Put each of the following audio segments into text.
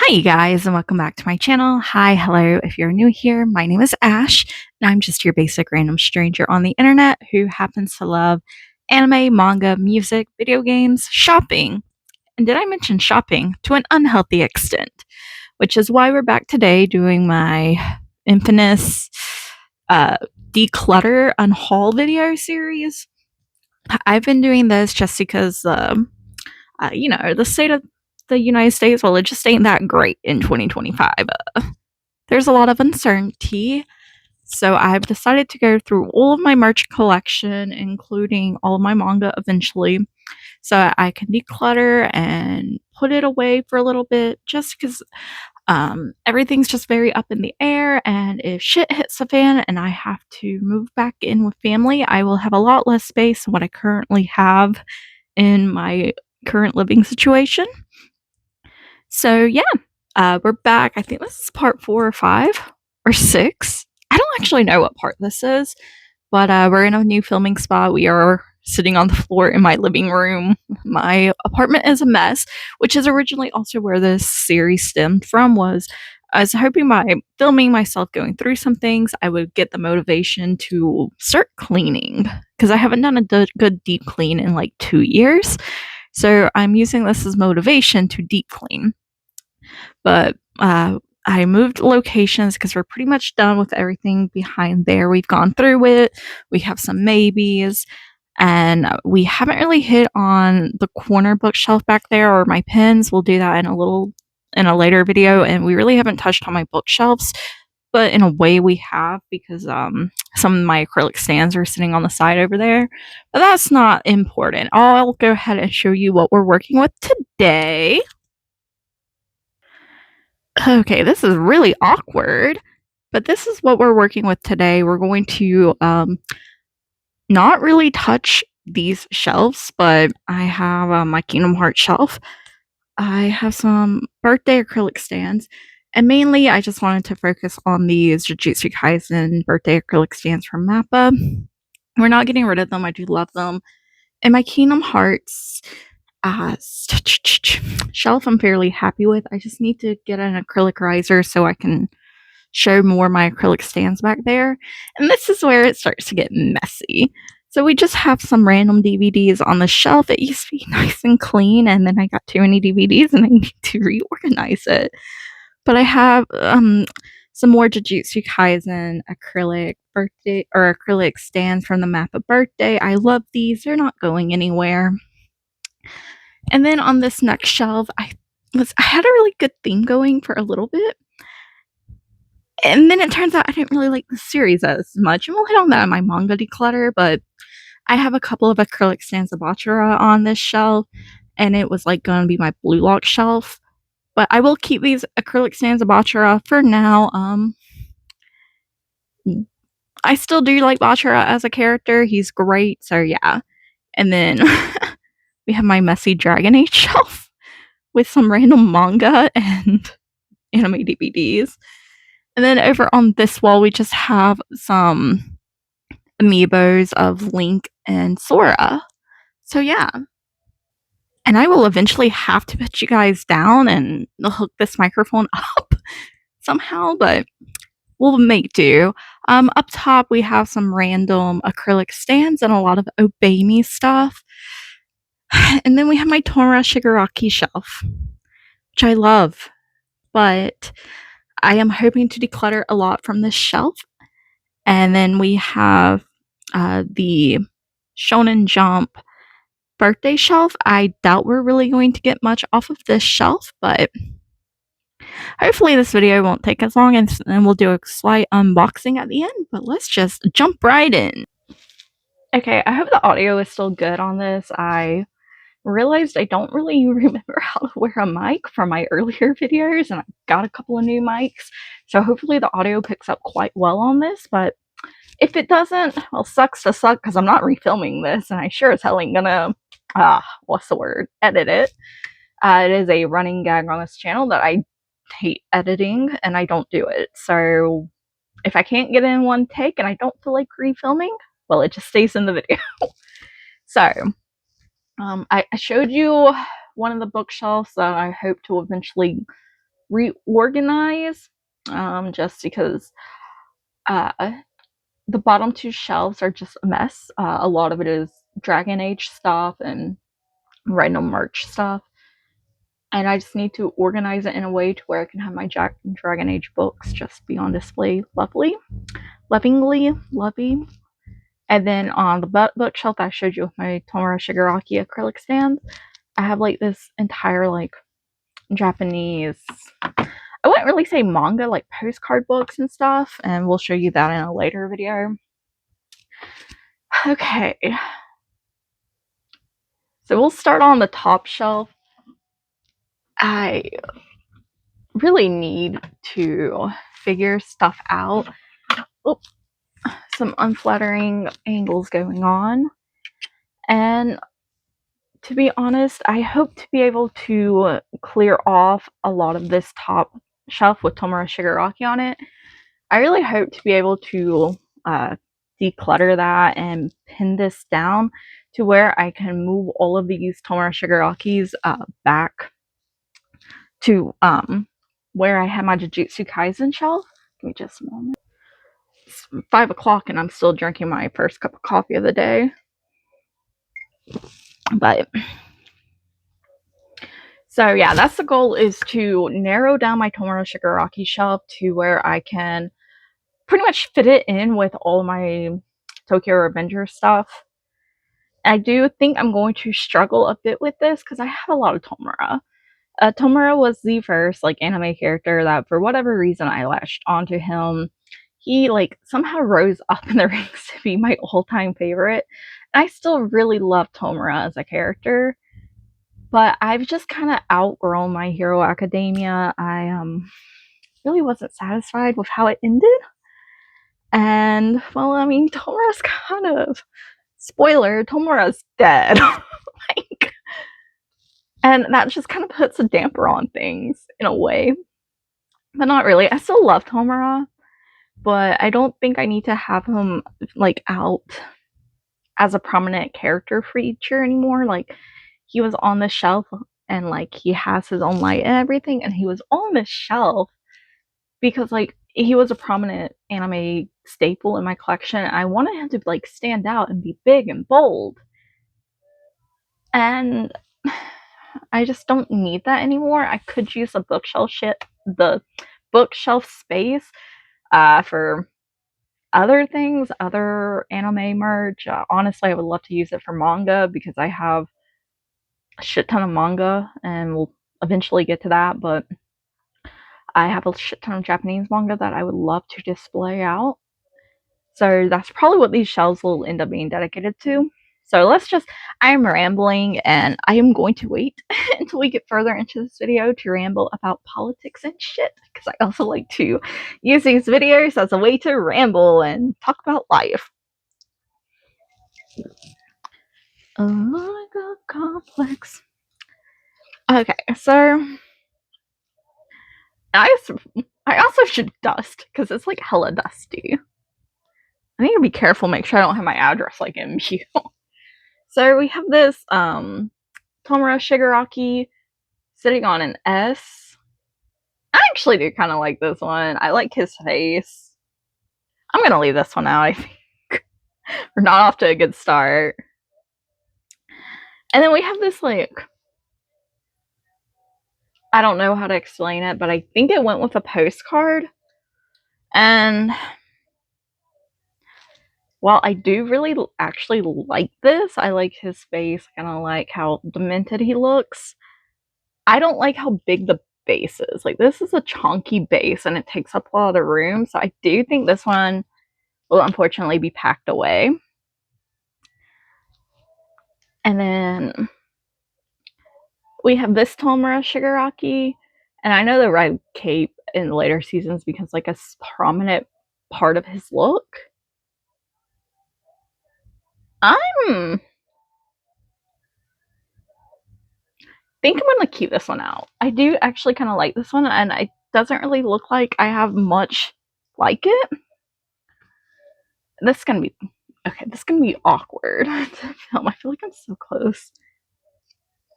Hi, you guys, and welcome back to my channel. Hi, hello. If you're new here, my name is Ash, and I'm just your basic random stranger on the internet who happens to love anime, manga, music, video games, shopping. And did I mention shopping to an unhealthy extent? Which is why we're back today doing my infamous uh, Declutter Unhaul video series. I've been doing this just because the state of the United States, well, it just ain't that great in 2025. There's a lot of uncertainty. So I've decided to go through all of my merch collection, including all of my manga eventually, so I can declutter and put it away for a little bit just because everything's just very up in the air. And if shit hits the fan and I have to move back in with family, I will have a lot less space than what I currently have in my current living situation. So yeah, we're back. I think this is part 4 or 5 or 6. I don't actually know what part this is, but we're in a new filming spot. We are sitting on the floor in my living room. My apartment is a mess, which is originally also where this series stemmed from. Was I was hoping by filming myself going through some things, I would get the motivation to start cleaning because I haven't done a good deep clean in like 2 years. So I'm using this as motivation to deep clean. But I moved locations because we're pretty much done with everything behind there. We've gone through it. We have some maybes, and we haven't really hit on the corner bookshelf back there or my pins. We'll do that in a later video, and we really haven't touched on my bookshelves. But in a way, we have because some of my acrylic stands are sitting on the side over there. But that's not important. I'll go ahead and show you what we're working with today. Okay, this is really awkward, but this is what we're working with today. We're going to not really touch these shelves, but I have my Kingdom Hearts shelf. I have some birthday acrylic stands, and mainly I just wanted to focus on these Jujutsu Kaisen birthday acrylic stands from Mappa. We're not getting rid of them. I do love them. And my Kingdom Hearts shelf I'm fairly happy with. I just need to get an acrylic riser so I can show more my acrylic stands back there. And this is where it starts to get messy. So we just have some random DVDs on the shelf. It used to be nice and clean, and then I got too many DVDs and I need to reorganize it. But I have some more Jujutsu Kaisen acrylic birthday or acrylic stands from the Mappa birthday. I love these. They're not going anywhere. And then on this next shelf, I had a really good theme going for a little bit. And then it turns out I didn't really like the series as much. And we'll hit on that in my manga declutter, but I have a couple of acrylic stands of Bachara on this shelf, and it was like gonna be my blue lock shelf. But I will keep these acrylic stands of Bachara for now. I still do like Bachara as a character. He's great, so yeah. And then we have my messy Dragon Age shelf with some random manga and anime DVDs. And then over on this wall, we just have some amiibos of Link and Sora. So yeah. And I will eventually have to put you guys down and hook this microphone up somehow, but we'll make do. Up top, we have some random acrylic stands and a lot of Obey Me stuff. And then we have my Tora Shigaraki shelf, which I love, but I am hoping to declutter a lot from this shelf. And then we have the Shonen Jump birthday shelf. I doubt we're really going to get much off of this shelf, but hopefully this video won't take as long, and then we'll do a slight unboxing at the end. But let's just jump right in. Okay, I hope the audio is still good on this. I realized I don't really remember how to wear a mic from my earlier videos, and I got a couple of new mics, so hopefully the audio picks up quite well on this. But if it doesn't, well, sucks to suck, because I'm not refilming this, and I sure as hell ain't gonna edit it. It is a running gag on this channel that I hate editing, and I don't do it. So if I can't get in one take and I don't feel like refilming, well, it just stays in the video. So I showed you one of the bookshelves that I hope to eventually reorganize, just because uh, the bottom two shelves are just a mess. A lot of it is Dragon Age stuff and random merch stuff. And I just need to organize it in a way to where I can have my Dragon Age books just be on display lovely. And then on the bookshelf that I showed you with my Tomura Shigaraki acrylic stand, I have like this entire like Japanese, I wouldn't really say manga, like postcard books and stuff, and we'll show you that in a later video. Okay, so we'll start on the top shelf. I really need to figure stuff out. Oops, some unflattering angles going on. And to be honest, I hope to be able to clear off a lot of this top shelf with Tomura Shigaraki on it. I really hope to be able to declutter that and pin this down to where I can move all of these Tomura Shigarakis back to where I had my Jujutsu Kaisen shelf. Give me just a moment. It's 5 o'clock and I'm still drinking my first cup of coffee of the day. But so yeah, that's the goal, is to narrow down my Tomura Shigaraki shelf to where I can pretty much fit it in with all my Tokyo Revenger stuff. I do think I'm going to struggle a bit with this because I have a lot of Tomura. Tomura was the first like anime character that for whatever reason I latched onto him. He like somehow rose up in the ranks to be my all-time favorite. And I still really love Tomura as a character, but I've just kind of outgrown My Hero Academia. I really wasn't satisfied with how it ended. And well, I mean, Tomura's kind of, spoiler, Tomura's dead. Like, and that just kind of puts a damper on things in a way. But not really. I still love Tomura, but I don't think I need to have him like out as a prominent character feature anymore. Like, he was on the shelf and like he has his own light and everything, and he was on the shelf because like he was a prominent anime staple in my collection. I wanted him to like stand out and be big and bold. And I just don't need that anymore. I could use the bookshelf space for other things, other anime merch. Honestly, I would love to use it for manga because I have a shit ton of manga, and we'll eventually get to that. But I have a shit ton of Japanese manga that I would love to display out. So that's probably what these shelves will end up being dedicated to. So I am rambling, and I am going to wait until we get further into this video to ramble about politics and shit, because I also like to use these videos as a way to ramble and talk about life. Oh my god, complex. Okay, so I also should dust, because it's like hella dusty. I need to be careful, make sure I don't have my address like in view. So we have this Tomura Shigaraki sitting on an S. I actually do kind of like this one. I like his face. I'm gonna leave this one out, I think. We're not off to a good start. And then we have this like, I don't know how to explain it, but I think it went with a postcard. And while I do really actually like this, I like his face, I kind of like how demented he looks. I don't like how big the base is. Like, this is a chunky base and it takes up a lot of room. So I do think this one will unfortunately be packed away. And then we have this Tomura Shigaraki. And I know the red cape in later seasons becomes like a prominent part of his look. I'm think I'm gonna keep this one out. I do actually kind of like this one, and it doesn't really look like I have much like it. This is gonna be okay. This is gonna be awkward to film. I feel like I'm so close.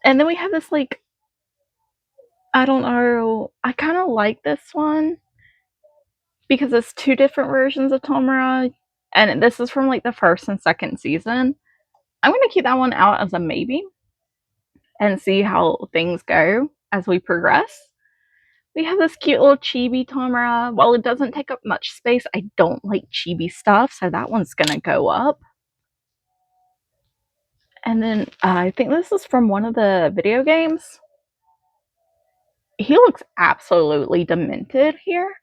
And then we have this like I don't know. I kind of like this one because it's two different versions of Tomura, and this is from like the first and second season. I'm gonna keep that one out as a maybe and see how things go as we progress. We have this cute little chibi Tomura. While it doesn't take up much space, I don't like chibi stuff, so that one's gonna go up. And then I think this is from one of the video games. He looks absolutely demented here.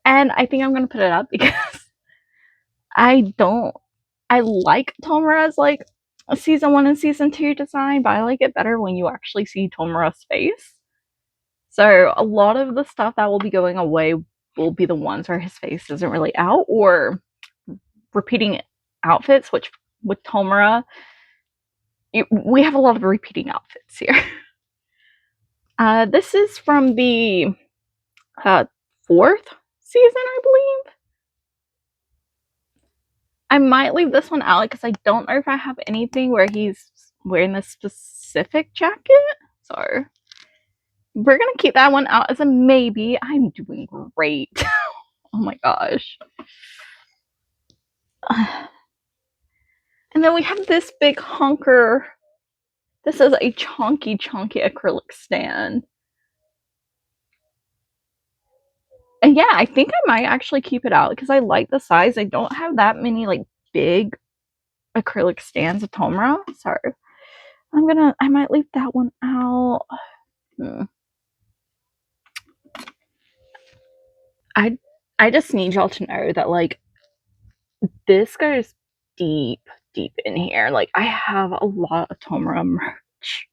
And I think I'm gonna put it up because I don't I like Tomura's like season 1 and season 2 design, but I like it better when you actually see Tomura's face. So a lot of the stuff that will be going away will be the ones where his face isn't really out, or repeating outfits, which with Tomura, we have a lot of repeating outfits here. This is from the fourth season, I believe. I might leave this one out because I don't know if I have anything where he's wearing this specific jacket. So we're going to keep that one out as a maybe. I'm doing great. Oh my gosh. And then we have this big honker. This is a chunky acrylic stand. And yeah, I think I might actually keep it out because I like the size. I don't have that many like big acrylic stands of Tomura, so I might leave that one out. I just need y'all to know that like this goes deep in here. Like I have a lot of Tomura merch.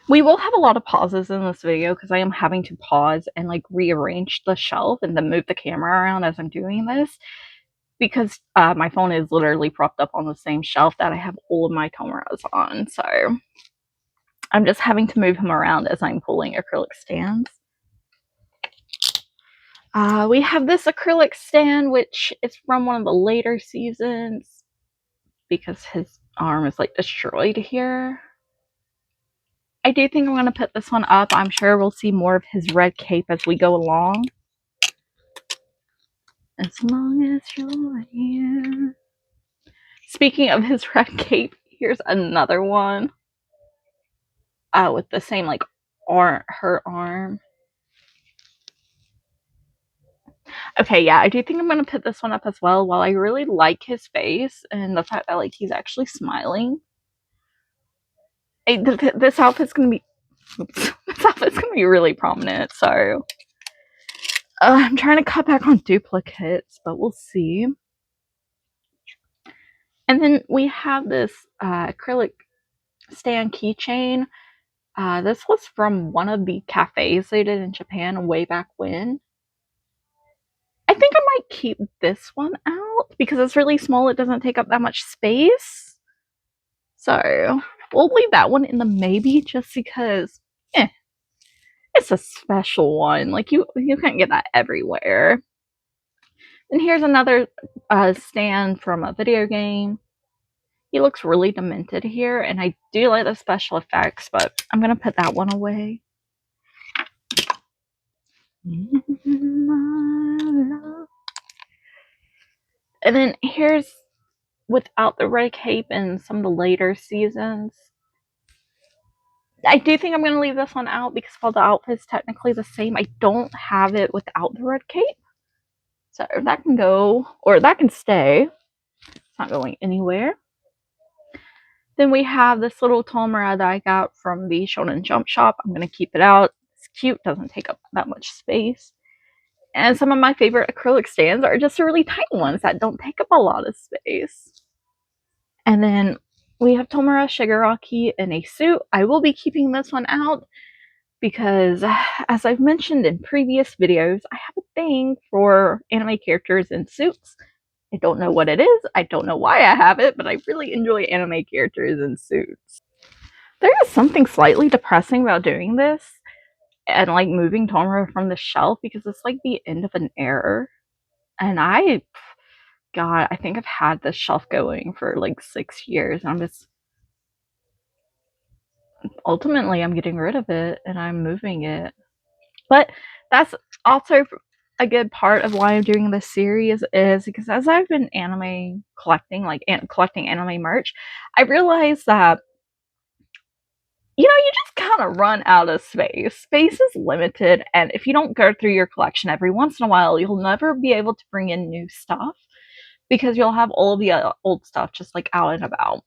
We will have a lot of pauses in this video because I am having to pause and like rearrange the shelf and then move the camera around as I'm doing this, because my phone is literally propped up on the same shelf that I have all of my Tomuras on. So I'm just having to move him around as I'm pulling acrylic stands. We have this acrylic stand, which is from one of the later seasons because his arm is like destroyed here. I do think I'm going to put this one up. I'm sure we'll see more of his red cape as we go along. As long as you're here. Speaking of his red cape, here's another one. With the same like her arm. Okay, yeah, I do think I'm gonna put this one up as well. While I really like his face and the fact that like he's actually smiling, this outfit's gonna be this outfit's gonna be really prominent. So I'm trying to cut back on duplicates, but we'll see. And then we have this acrylic stand keychain. This was from one of the cafes they did in Japan way back when. I think I might keep this one out because it's really small. It doesn't take up that much space. So we'll leave that one in the maybe just because it's a special one. Like you can't get that everywhere. And here's another stand from a video game. He looks really demented here, and I do like the special effects, but I'm going to put that one away. And then here's without the red cape in some of the later seasons. I do think I'm going to leave this one out because while the outfit's technically the same, I don't have it without the red cape. So that can go, or that can stay. It's not going anywhere. Then we have this little Tomura that I got from the Shonen Jump shop. I'm going to keep it out. It's cute, doesn't take up that much space. And some of my favorite acrylic stands are just really tiny ones that don't take up a lot of space. And then we have Tomura Shigaraki in a suit. I will be keeping this one out because, as I've mentioned in previous videos, I have a thing for anime characters in suits. I don't know what it is. I don't know why I have it, but I really enjoy anime characters in suits. There is something slightly depressing about doing this and like moving Tomura from the shelf because it's like the end of an era. And God, I think I've had this shelf going for like 6 years. And I'm just ultimately I'm getting rid of it and I'm moving it. But that's also a good part of why I'm doing this series, is because as I've been anime collecting, like collecting anime merch, I realized that you just kind of run out of space. Space is limited, and if you don't go through your collection every once in a while, you'll never be able to bring in new stuff because you'll have all the old stuff just like out and about.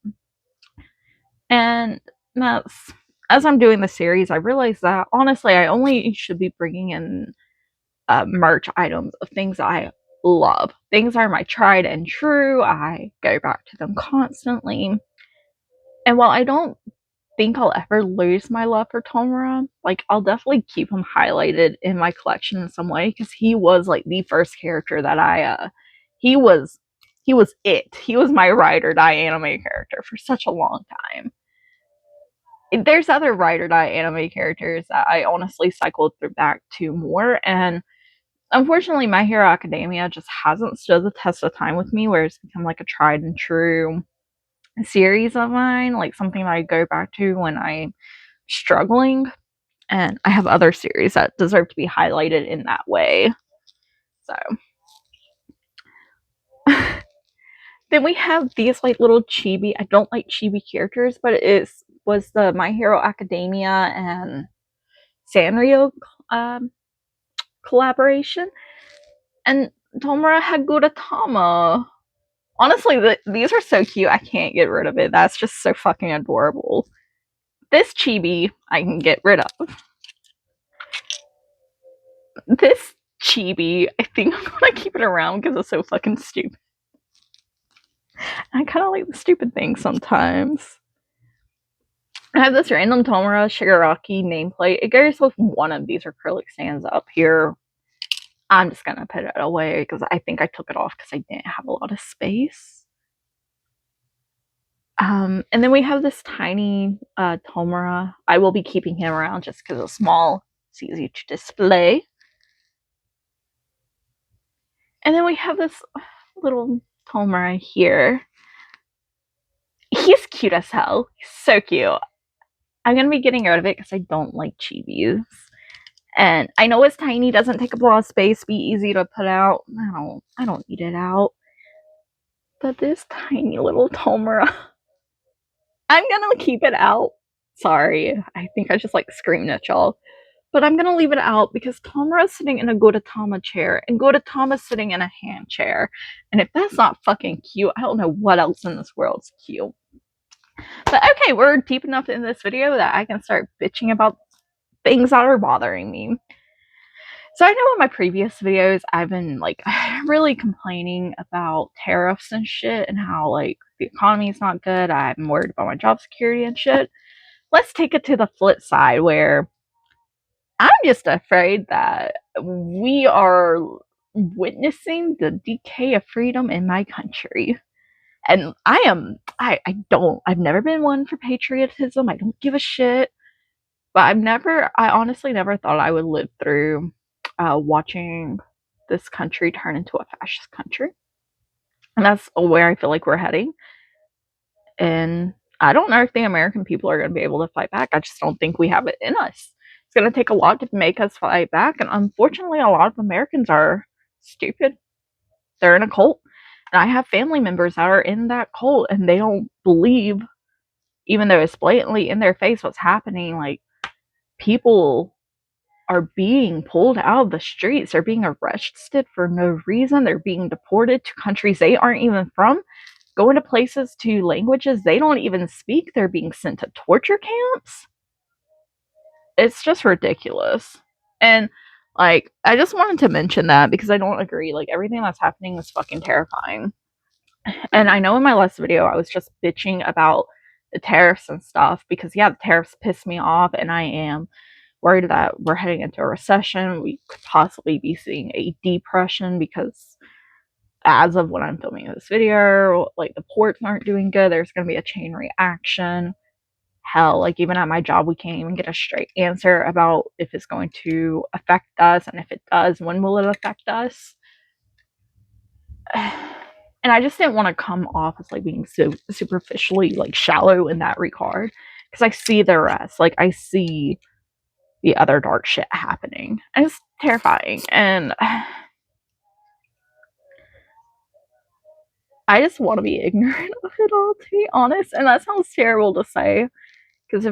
And that's as I'm doing the series, I realized that honestly, I only should be bringing in merch items of things I love. Things are my tried and true. I go back to them constantly. And while I don't think I'll ever lose my love for Tomura, like I'll definitely keep him highlighted in my collection in some way because he was like the first character that he was he was it. He was my ride or die anime character for such a long time. There's other ride or die anime characters that I honestly cycled through back to more, and unfortunately, My Hero Academia just hasn't stood the test of time with me, where it's become like a tried and true series of mine, like something that I go back to when I'm struggling. And I have other series that deserve to be highlighted in that way. So then we have these like little chibi. I don't like chibi characters, but was the My Hero Academia and Sanrio um, collaboration, and Tomura Haguratama. Honestly, these are so cute. I can't get rid of it. That's just so fucking adorable. This chibi I can get rid of. This chibi, I think I'm gonna keep it around because it's so fucking stupid. I kind of like the stupid things sometimes. I have this random Tomura Shigaraki nameplate. It goes with one of these acrylic stands up here. I'm just gonna put it away because I think I took it off because I didn't have a lot of space. And then we have this tiny Tomura. I will be keeping him around just because it's small. It's easy to display. And then we have this little Tomura here. He's cute as hell. He's so cute. I'm gonna be getting rid of it because I don't like chibis. And I know it's tiny, doesn't take up a lot of space, be easy to put out. I don't need it out. But this tiny little Tomura, I'm gonna keep it out. Sorry, I think I just like screamed at y'all. But I'm gonna leave it out because Tomura's sitting in a Godatama chair and Godatama's sitting in a hand chair. And if that's not fucking cute, I don't know what else in this world's cute. But okay, we're deep enough in this video that I can start bitching about things that are bothering me. So I know in my previous videos I've been like really complaining about tariffs and shit and how like the economy is not good. I'm worried about my job security and shit. Let's take it to the flip side where I'm just afraid that we are witnessing the decay of freedom in my country. And I've never been one for patriotism. I don't give a shit. But I honestly never thought I would live through watching this country turn into a fascist country. And that's where I feel like we're heading. And I don't know if the American people are going to be able to fight back. I just don't think we have it in us. It's going to take a lot to make us fight back. And unfortunately, a lot of Americans are stupid. They're in a cult. And I have family members that are in that cult and they don't believe, even though it's blatantly in their face what's happening. Like, people are being pulled out of the streets. They're being arrested for no reason. They're being deported to countries they aren't even from, going to places to languages they don't even speak. They're being sent to torture camps. It's just ridiculous. And like, I just wanted to mention that because I don't agree. Like, everything that's happening is fucking terrifying. And I know in my last video I was just bitching about the tariffs and stuff because yeah, the tariffs piss me off and I am worried that we're heading into a recession. We could possibly be seeing a depression because as of when I'm filming this video, like the ports aren't doing good. There's going to be a chain reaction. Hell, like even at my job, we can't even get a straight answer about if it's going to affect us, and if it does, when will it affect us? And I just didn't want to come off as like being so superficially like shallow in that regard because I see the rest. Like, I see the other dark shit happening. And it's terrifying. And I just want to be ignorant of it all, to be honest. And that sounds terrible to say, because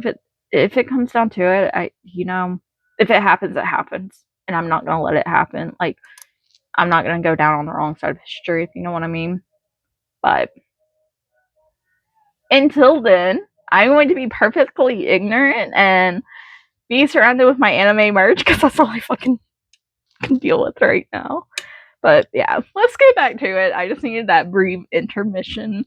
if it comes down to it, if it happens, it happens, and I'm not gonna let it happen. Like, I'm not gonna go down on the wrong side of history, if you know what I mean. But until then, I'm going to be perfectly ignorant and be surrounded with my anime merch, because that's all I fucking can deal with right now. But yeah, let's get back to it. I just needed that brief intermission.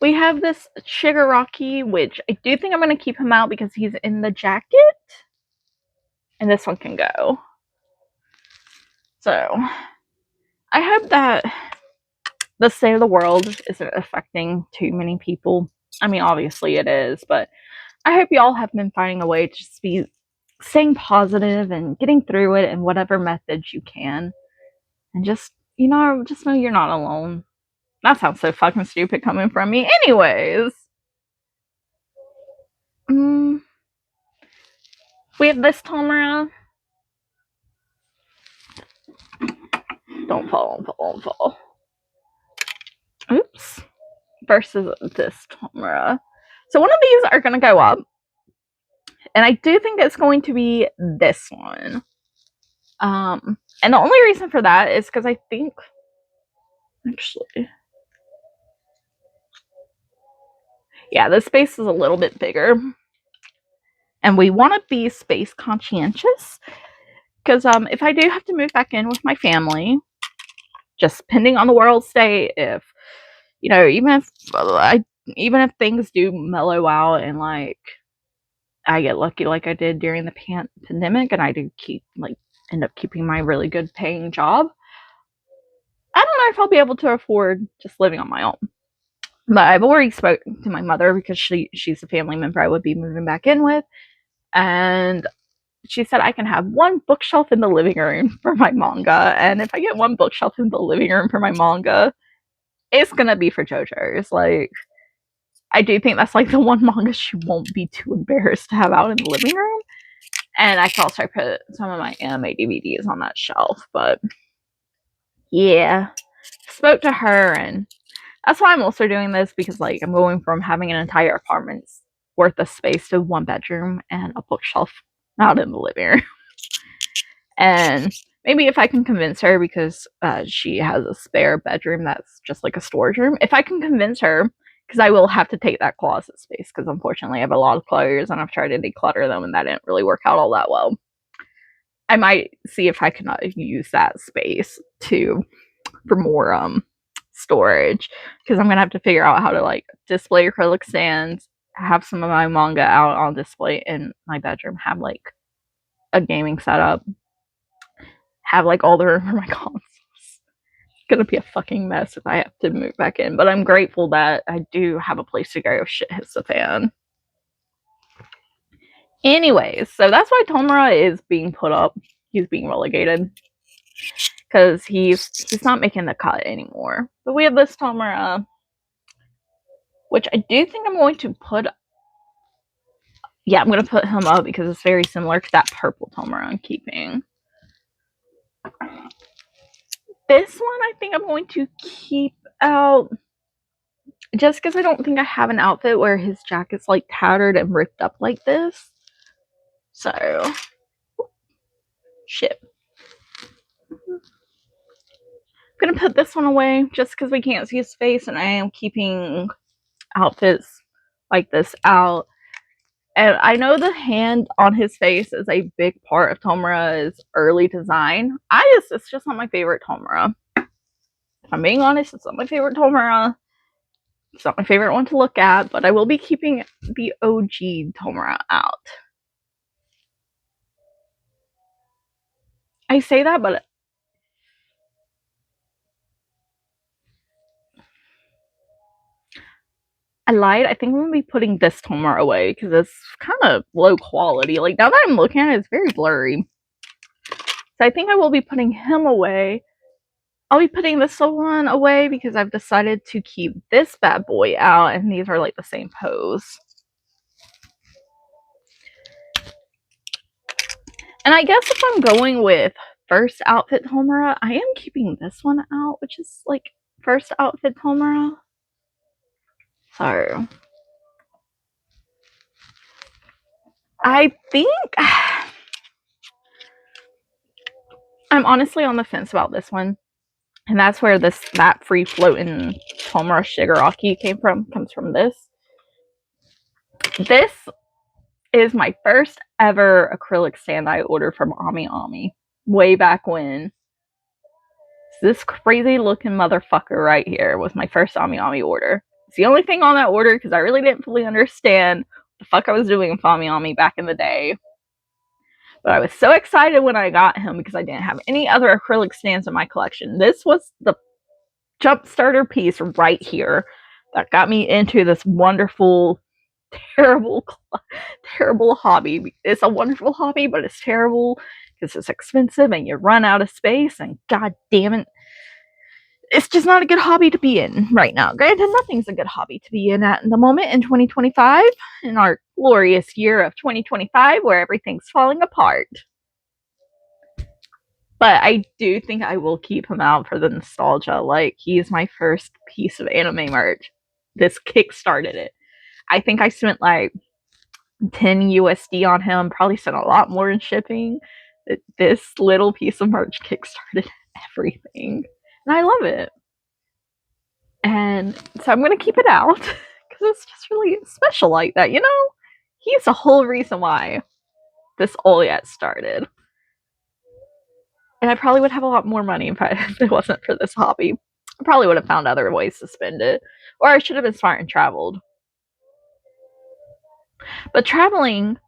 We have this Shigaraki, which I do think I'm going to keep him out because he's in the jacket. And this one can go. So, I hope that the state of the world isn't affecting too many people. I mean, obviously it is, but I hope y'all have been finding a way to just be staying positive and getting through it in whatever methods you can. And just know you're not alone. That sounds so fucking stupid coming from me. Anyways. We have this Tomura. Don't fall. Oops. Versus this Tomura. So one of these are going to go up. And I do think it's going to be this one. And the only reason for that is because I think... Actually... Yeah, this space is a little bit bigger. And we want to be space conscientious. Because if I do have to move back in with my family, just depending on the world state, if, even if things do mellow out and, like, I get lucky like I did during the pandemic and I do end up keeping my really good paying job, I don't know if I'll be able to afford just living on my own. But I've already spoken to my mother because she's a family member I would be moving back in with. And she said I can have one bookshelf in the living room for my manga. And if I get one bookshelf in the living room for my manga, it's going to be for JoJo's. Like, I do think that's, like, the one manga she won't be too embarrassed to have out in the living room. And I can also put some of my anime DVDs on that shelf. But, yeah. Spoke to her, and that's why I'm also doing this, because, like, I'm going from having an entire apartment's worth of space to one bedroom and a bookshelf not in the living room. And maybe if I can convince her, because she has a spare bedroom that's just like a storage room, if I can convince her, because I will have to take that closet space, because unfortunately I have a lot of clothes and I've tried to declutter them and that didn't really work out all that well. I might see if I can use that space for more storage, because I'm gonna have to figure out how to, like, display acrylic stands, have some of my manga out on display in my bedroom, have, like, a gaming setup, have, like, all the room for my consoles. It's gonna be a fucking mess if I have to move back in, but I'm grateful that I do have a place to go if shit hits the fan. Anyways, so that's why Tomura is being put up. He's being relegated, because he's not making the cut anymore. But we have this Tomura, which I do think I'm going to put... Yeah, I'm going to put him up because it's very similar to that purple Tomura I'm keeping. This one I think I'm going to keep out, just because I don't think I have an outfit where his jacket's, like, tattered and ripped up like this. So, shit. I'm gonna put this one away just because we can't see his face, and I am keeping outfits like this out. And I know the hand on his face is a big part of Tomura's early design. It's just not my favorite Tomura. If I'm being honest, it's not my favorite Tomura. It's not my favorite one to look at, but I will be keeping the OG Tomura out. I say that, but I lied. I think I'm gonna be putting this Tomura away because it's kind of low quality. Like, now that I'm looking at it, it's very blurry. So I think I will be putting him away. I'll be putting this one away because I've decided to keep this bad boy out, and these are like the same pose. And I guess if I'm going with first outfit Tomura, I am keeping this one out, which is like first outfit Tomura. So I think I'm honestly on the fence about this one. And that's where that free floating Tomura Shigaraki comes from this. This is my first ever acrylic stand I ordered from Ami Ami way back when. This crazy looking motherfucker right here was my first Ami Ami order. It's the only thing on that order because I really didn't fully understand what the fuck I was doing with Ami Ami back in the day. But I was so excited when I got him because I didn't have any other acrylic stands in my collection. This was the jump starter piece right here that got me into this wonderful, terrible hobby. It's a wonderful hobby, but it's terrible because it's expensive and you run out of space, and god damn it, it's just not a good hobby to be in right now. Granted, nothing's a good hobby to be in at the moment in 2025, in our glorious year of 2025 where everything's falling apart. But I do think I will keep him out for the nostalgia. Like, he's my first piece of anime merch. This kickstarted it. I think I spent like 10 USD on him, probably spent a lot more in shipping. This little piece of merch kickstarted everything. And I love it. And so I'm going to keep it out because it's just really special like that, you know? He's the whole reason why this all yet started. And I probably would have a lot more money if it wasn't for this hobby. I probably would have found other ways to spend it. Or I should have been smart and traveled. But traveling,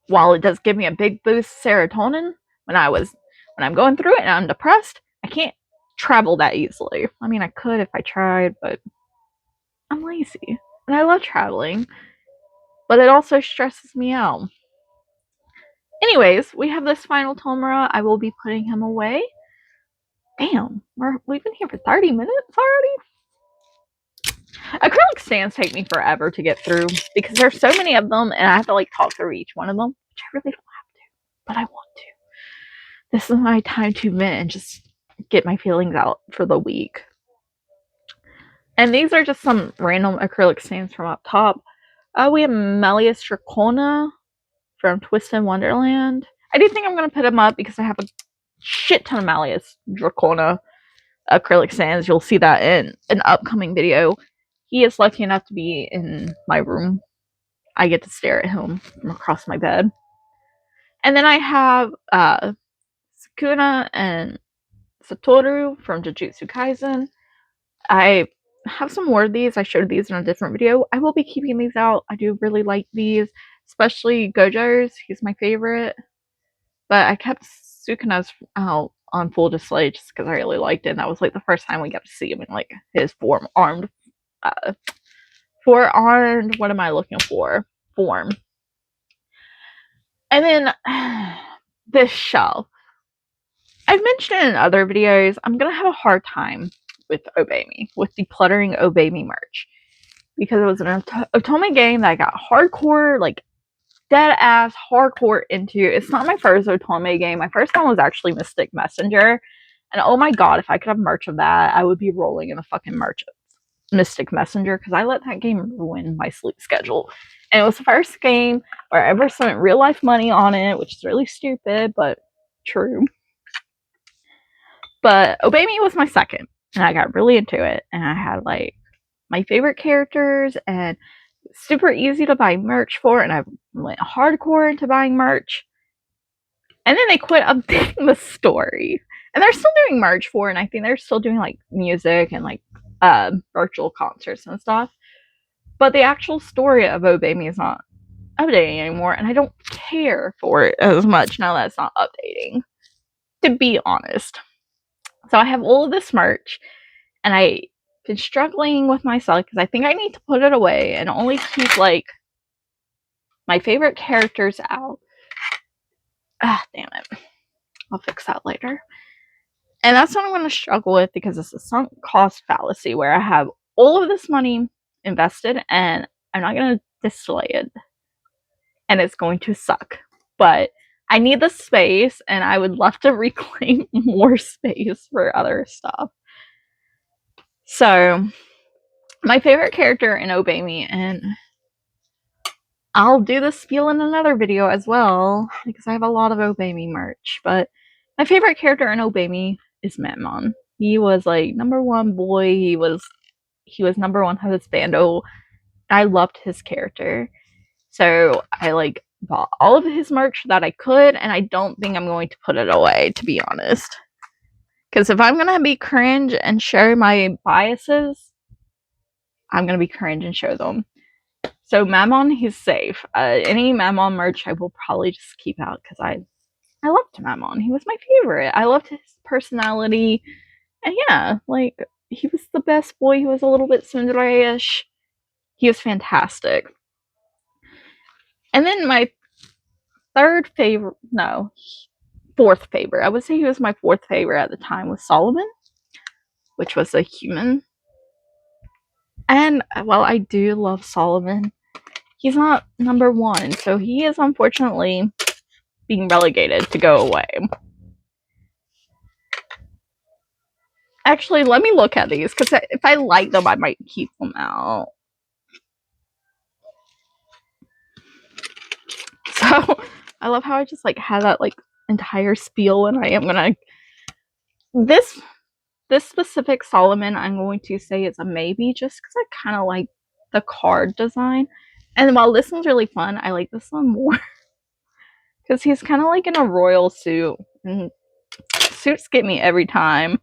while it does give me a big boost of serotonin when I'm going through it and I'm depressed, I can't travel that easily. I mean, I could if I tried, but I'm lazy. And I love traveling. But it also stresses me out. Anyways, we have this final Tomura. I will be putting him away. Damn, we've been here for 30 minutes already? Acrylic stands take me forever to get through because there's so many of them and I have to like talk through each one of them, which I really don't have to, but I want to. This is my time to vent and just get my feelings out for the week. And these are just some random acrylic stands from up top. We have Melius Dracona from Twisted Wonderland. I do think I'm going to put him up because I have a shit ton of Melius Dracona acrylic stands. You'll see that in an upcoming video. He is lucky enough to be in my room. I get to stare at him from across my bed. And then I have Sukuna and Satoru from Jujutsu Kaisen. I have some more of these. I showed these in a different video. I will be keeping these out. I do really like these, especially Gojo's. He's my favorite. But I kept Sukuna's out on full display just because I really liked it. And that was like the first time we got to see him in like his four-armed, what am I looking for? Form. And then this shelf. I've mentioned it in other videos, I'm going to have a hard time with Obey Me, with decluttering Obey Me merch. Because it was an Otome game that I got hardcore, like, dead ass hardcore into. It's not my first Otome game. My first one was actually Mystic Messenger. And oh my god, if I could have merch of that, I would be rolling in the fucking merch of Mystic Messenger. Because I let that game ruin my sleep schedule. And it was the first game where I ever spent real life money on it, which is really stupid, but true. But Obey Me was my second, and I got really into it, and I had like my favorite characters, and super easy to buy merch for, and I went hardcore into buying merch. And then they quit updating the story, and they're still doing merch for, and I think they're still doing like music and like virtual concerts and stuff. But the actual story of Obey Me is not updating anymore, and I don't care for it as much now that it's not updating, to be honest. So I have all of this merch, and I've been struggling with myself because I think I need to put it away and only keep like my favorite characters out. Ah, damn it. I'll fix that later. And that's what I'm going to struggle with, because it's a sunk cost fallacy where I have all of this money invested and I'm not going to display it. And it's going to suck. But I need the space, and I would love to reclaim more space for other stuff. So, my favorite character in Obey Me, and I'll do the spiel in another video as well, because I have a lot of Obey Me merch, but my favorite character in Obey Me is Mammon. He was like #1 boy, he was #1 husbando. I loved his character. So I like bought all of his merch that I could, and I don't think I'm going to put it away, to be honest. Because if I'm gonna be cringe and show my biases, I'm gonna be cringe and show them. So Mammon, he's safe. Any Mammon merch I will probably just keep out, because I loved Mammon. He was my favorite. I loved his personality. And yeah, like, he was the best boy. He was a little bit tsundere-ish. He was fantastic. And then my fourth favorite. I would say he was my fourth favorite at the time, was Solomon, which was a human. And while I do love Solomon, he's not #1, so he is unfortunately being relegated to go away. Actually, let me look at these, because if I like them, I might keep them out. So, I love how I just like had that like entire spiel, and I am gonna this specific Solomon, I'm going to say it's a maybe, just because I kind of like the card design. And while this one's really fun, I like this one more, because he's kind of like in a royal suit, and suits get me every time.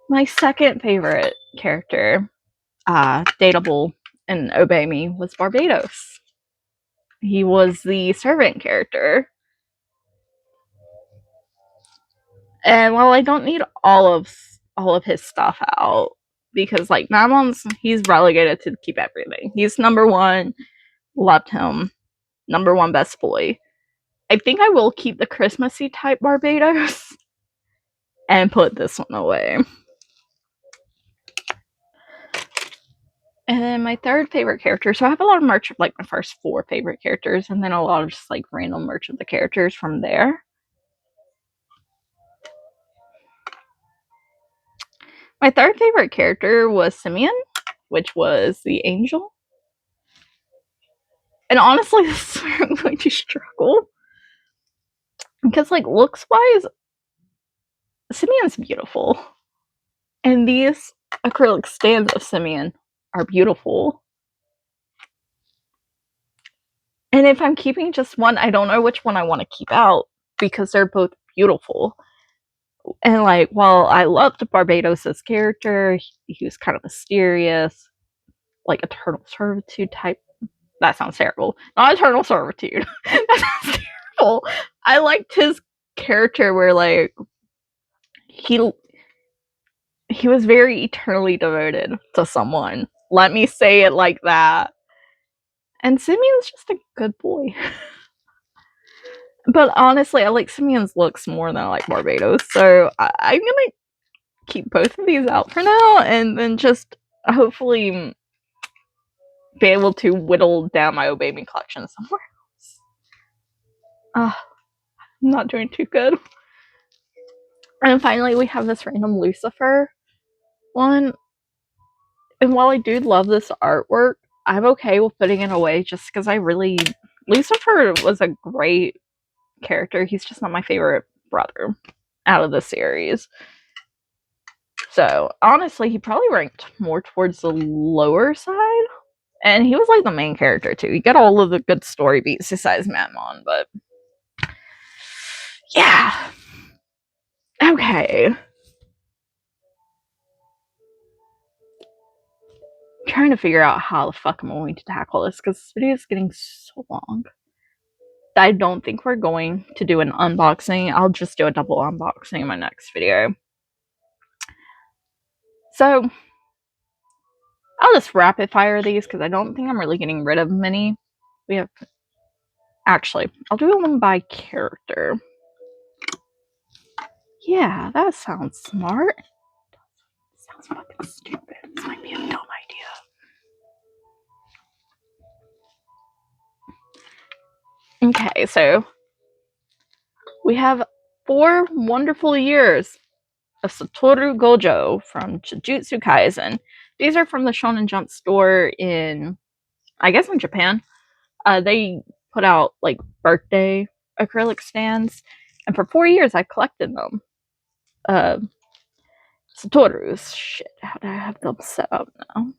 My second favorite character, dateable in Obey Me, was Barbados. He was the servant character. And while I don't need all of his stuff out, because like Mammon's, he's relegated to keep everything. He's #1, loved him, #1 best boy. I think I will keep the Christmassy type Barbados and put this one away. And then my third favorite character, so I have a lot of merch of like my first 4 favorite characters, and then a lot of just like random merch of the characters from there. My third favorite character was Simeon, which was the angel. And honestly, this is where I'm going to struggle. Because, like, looks wise, Simeon's beautiful. And these acrylic stands of Simeon are beautiful. And if I'm keeping just one, I don't know which one I want to keep out, because they're both beautiful. And, like, while I loved Barbados' character, he was kind of mysterious, like eternal servitude type. That sounds terrible. Not eternal servitude. That sounds terrible. I liked his character where, like, he was very eternally devoted to someone. Let me say it like that. And Simeon's just a good boy. But honestly, I like Simeon's looks more than I like Barbados. So I'm gonna keep both of these out for now, and then just hopefully be able to whittle down my Obey Me collection somewhere else. I'm not doing too good. And finally, we have this random Lucifer one. And while I do love this artwork, I'm okay with putting it away, just because Lucifer was a great character. He's just not my favorite brother out of the series. So honestly, he probably ranked more towards the lower side. And he was like the main character too. He got all of the good story beats besides Mammon, but yeah. Okay. I'm trying to figure out how the fuck I'm going to tackle this, because this video is getting so long. I don't think we're going to do an unboxing. I'll just do a double unboxing in my next video. So, I'll just rapid fire these, because I don't think I'm really getting rid of many. Actually, I'll do them by character. Yeah, that sounds smart. Sounds fucking stupid. This might be a dumb idea. Okay, so we have 4 wonderful years of Satoru Gojo from Jujutsu Kaisen. These are from the Shonen Jump store in, I guess, in Japan. They put out like birthday acrylic stands, and for 4 years I collected them. Satoru's. Shit, how do I have them set up now?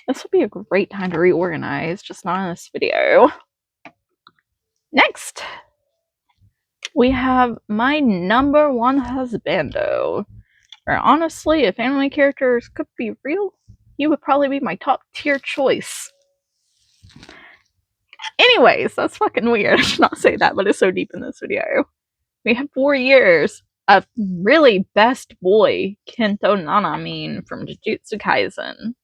This would be a great time to reorganize, just not in this video. Next, we have my number one husbando. Or honestly, if anime characters could be real, he would probably be my top tier choice. Anyways, that's fucking weird. I should not say that, but it's so deep in this video. We have 4 years of really best boy Kento Nanamine from Jujutsu Kaisen.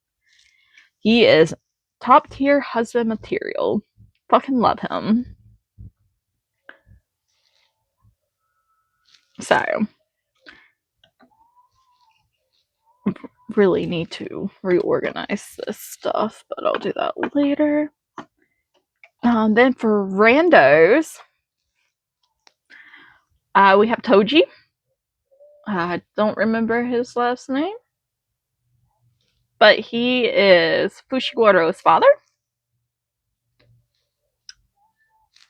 He is top tier husband material. Fucking love him. So, really need to reorganize this stuff, but I'll do that later. Then for randos, we have Toji. I don't remember his last name, but he is Fushigoro's father.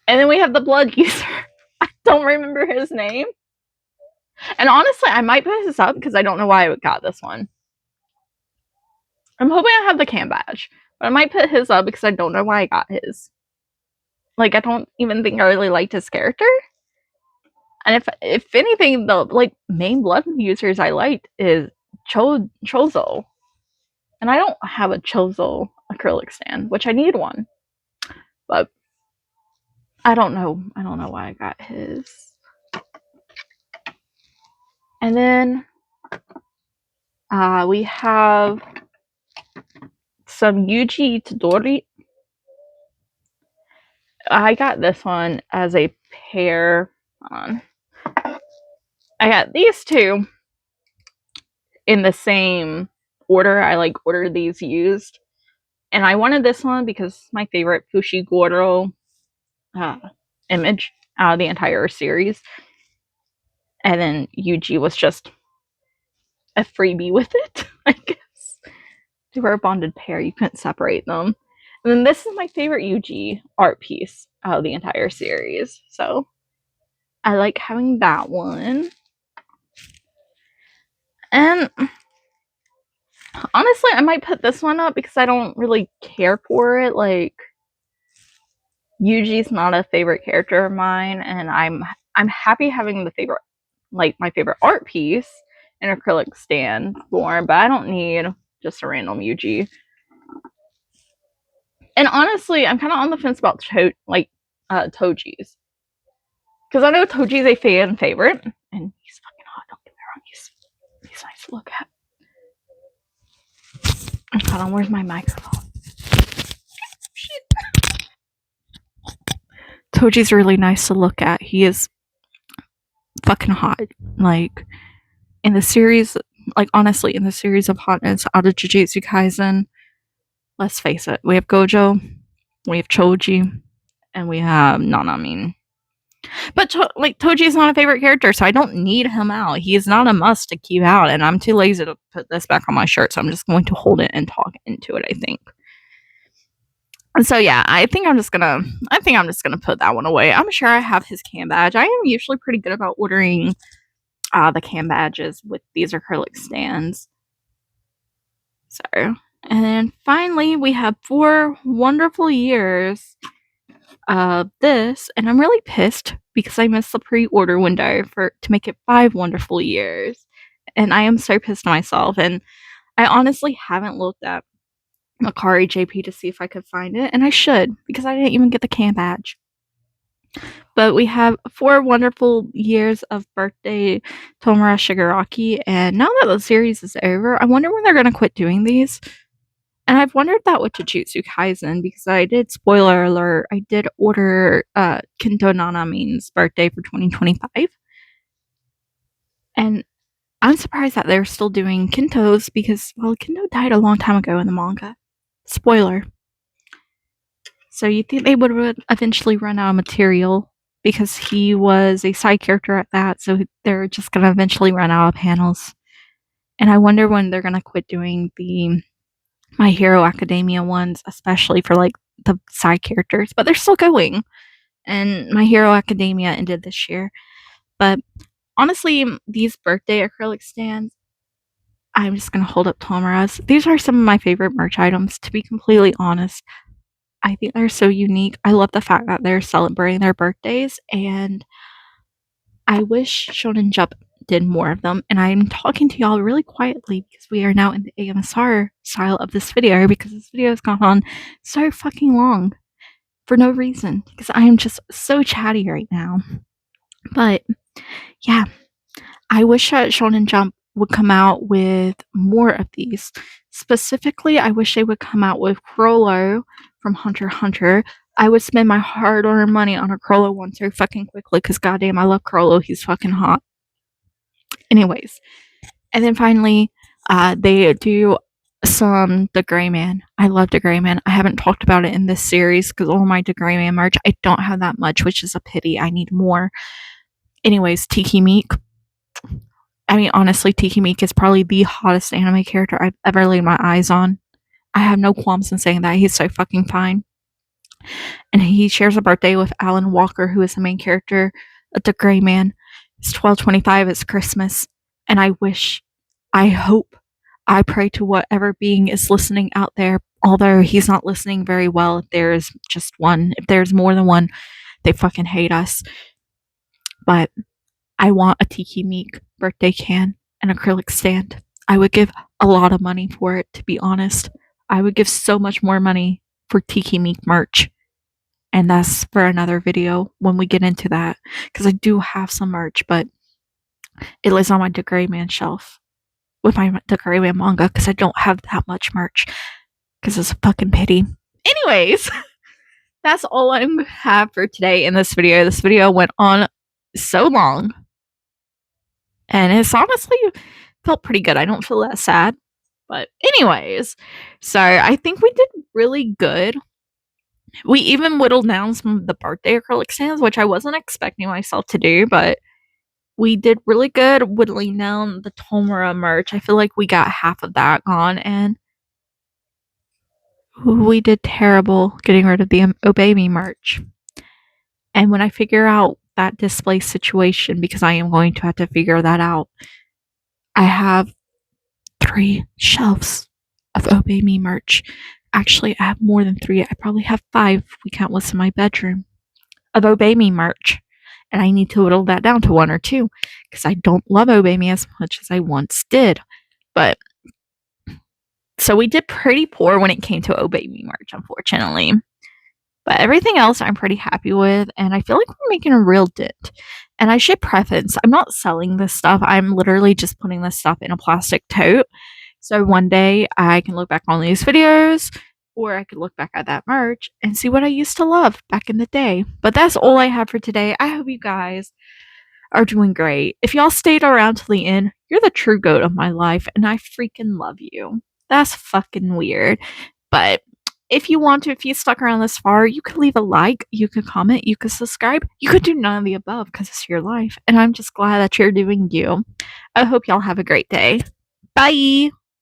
And then we have the blood user. I don't remember his name. And honestly, I might put this up because I don't know why I got this one. I'm hoping I have the cam badge, but I might put his up because I don't know why I got his. Like, I don't even think I really liked his character. And if anything, the like main blood users I liked is Chozo. And I don't have a Chozo acrylic stand, which I need one. But I don't know why I got his. And then we have some Yuji Todori. I got this one as a pair. Hold on. I got these two in the same order. I like ordered these used. And I wanted this one because it's my favorite Fushiguro image out of the entire series. And then Yuji was just a freebie with it, I guess. They were a bonded pair. You couldn't separate them. And then this is my favorite Yuji art piece out of the entire series. So I like having that one. And honestly, I might put this one up because I don't really care for it. Like, Yuji's not a favorite character of mine, and I'm happy having the favorite, like my favorite art piece, an acrylic stand for, but I don't need just a random Yuji. And honestly, I'm kind of on the fence about Toji's, because I know Toji's a fan favorite, and he's fucking hot. Don't get me wrong, he's nice to look at. Hold on, where's my microphone? Shit. Toji's really nice to look at. He is fucking hot. Like, in the series, like honestly, in the series of hotness out of Jujutsu Kaisen, let's face it, we have Gojo, we have Choji, and we have Nanamine. But Toji's not a favorite character, so I don't need him out. He is not a must to keep out, and I'm too lazy to put this back on my shirt, so I'm just going to hold it and talk into it, I think. And so yeah, I think I'm just gonna put that one away. I'm sure I have his cam badge. I am usually pretty good about ordering the cam badges with these acrylic stands. So, and then finally we have 4 wonderful years of this, and I'm really pissed because I missed the pre-order window to make it 5 wonderful years, and I am so pissed at myself. And I honestly haven't looked at Makari JP to see if I could find it, and I should, because I didn't even get the cam badge. But we have 4 wonderful years of birthday Tomura Shigaraki, and now that the series is over, I wonder when they're going to quit doing these. And I've wondered that with Jujutsu Kaisen, because I did, spoiler alert, I did order Kento Nanamine's birthday for 2025. And I'm surprised that they're still doing Kinto's because, well, Kinto died a long time ago in the manga. Spoiler. So you think they would eventually run out of material because he was a side character at that, so they're just going to eventually run out of panels. And I wonder when they're going to quit doing the My Hero Academia ones, especially for like the side characters, but they're still going. And My Hero Academia ended this year. But honestly, these birthday acrylic stands, I'm just going to hold up Tomura's. These are some of my favorite merch items, to be completely honest. I think they're so unique. I love the fact that they're celebrating their birthdays, and I wish Shonen Jump did more of them. And I'm talking to y'all really quietly because we are now in the AMSR style of this video because this video has gone on so fucking long for no reason because I am just so chatty right now. But yeah, I wish that Shonen Jump would come out with more of these. Specifically, I wish they would come out with Crollo from Hunter x Hunter. I would spend my hard-earned money on a Crollo one so fucking quickly because goddamn, I love Crollo. He's fucking hot. Anyways, and then finally, they do some The Gray Man. I love The Gray Man. I haven't talked about it in this series because all my The Gray Man merch, I don't have that much, which is a pity. I need more. Anyways, Tiki Meek. I mean, honestly, Tiki Meek is probably the hottest anime character I've ever laid my eyes on. I have no qualms in saying that. He's so fucking fine. And he shares a birthday with Alan Walker, who is the main character of The Gray Man. It's 12/25. It's Christmas. And I wish, I hope, I pray to whatever being is listening out there, although he's not listening very well. If there is just one, if there's more than one, they fucking hate us. But I want a Tiki Meek birthday can, an acrylic stand. I would give a lot of money for it, to be honest. I would give so much more money for Tiki Meek merch. And that's for another video when we get into that. Because I do have some merch, but it lives on my The Gray Man shelf with my The Gray Man manga because I don't have that much merch. Because it's a fucking pity. Anyways, that's all I have for today in this video. This video went on so long. And it's honestly felt pretty good. I don't feel that sad. But anyways, so I think we did really good. We even whittled down some of the birthday acrylic stands, which I wasn't expecting myself to do, but we did really good whittling down the Tomura merch. I feel like we got half of that gone, and we did terrible getting rid of the Obey Me merch. And when I figure out that display situation, because I am going to have to figure that out, I have 3 shelves of Obey Me merch. Actually, I have more than 3. I probably have 5 if we count what's in my bedroom of Obey Me merch. And I need to whittle that down to 1 or 2 because I don't love Obey Me as much as I once did. But so we did pretty poor when it came to Obey Me merch, unfortunately. But everything else I'm pretty happy with, and I feel like we're making a real dent. And I should preface, I'm not selling this stuff. I'm literally just putting this stuff in a plastic tote. So one day I can look back on these videos, or I could look back at that merch and see what I used to love back in the day. But that's all I have for today. I hope you guys are doing great. If y'all stayed around till the end, you're the true goat of my life, and I freaking love you. That's fucking weird. But if you want to, if you stuck around this far, you could leave a like, you could comment, you could subscribe, you could do none of the above because it's your life. And I'm just glad that you're doing you. I hope y'all have a great day. Bye.